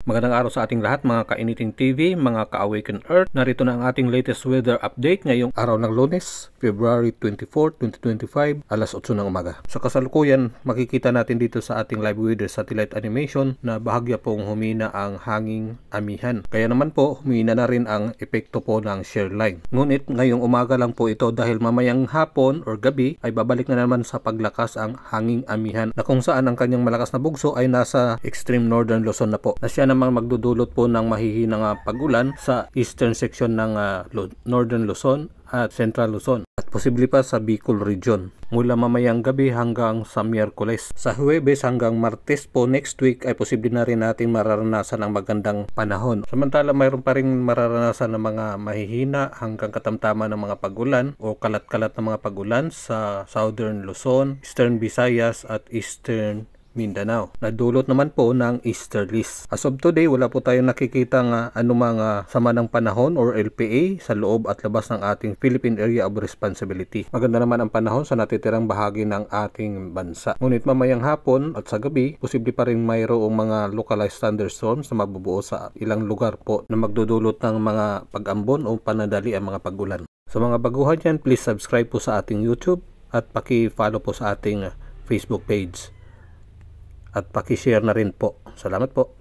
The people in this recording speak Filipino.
Magandang araw sa ating lahat mga Kainiting TV, mga Ka-Awaken Earth. Narito na ang ating latest weather update ngayong araw ng Lunes, February 24, 2025, alas 8 ng umaga. Sa kasalukuyan, makikita natin dito sa ating live weather satellite animation na bahagya pong humina ang hanging amihan. Kaya naman po, humina na rin ang epekto po ng shear line. Ngunit ngayong umaga lang po ito dahil mamayang hapon or gabi ay babalik na naman sa paglakas ang hanging amihan na kung saan ang kanyang malakas na bugso ay nasa extreme northern Luzon na po. Na siya namang magdudulot po ng mahihinang pagulan sa eastern section ng northern Luzon at central Luzon at posible pa sa Bicol region mula mamayang gabi hanggang sa Miyerkules. Sa Huwebes hanggang Martes po next week ay posible na rin natin mararanasan ang magandang panahon. Samantala mayroon pa rin mararanasan ng mga mahihina hanggang katamtaman ng mga pagulan o kalat-kalat ng mga pagulan sa southern Luzon, eastern Visayas at eastern Mindanao. Nadulot naman po ng easterlies. As of today, wala po tayong nakikita anumang sama ng panahon or LPA sa loob at labas ng ating Philippine Area of Responsibility. Maganda naman ang panahon sa natitirang bahagi ng ating bansa. Ngunit mamayang hapon at sa gabi, posible pa rin mayroong mga localized thunderstorms na mabubuo sa ilang lugar po na magdudulot ng mga pag-ambon o panadali ang mga pagulan. Sa mga baguhan yan, please subscribe po sa ating YouTube at paki-follow po sa ating Facebook page. At paki-share na rin po. Salamat po.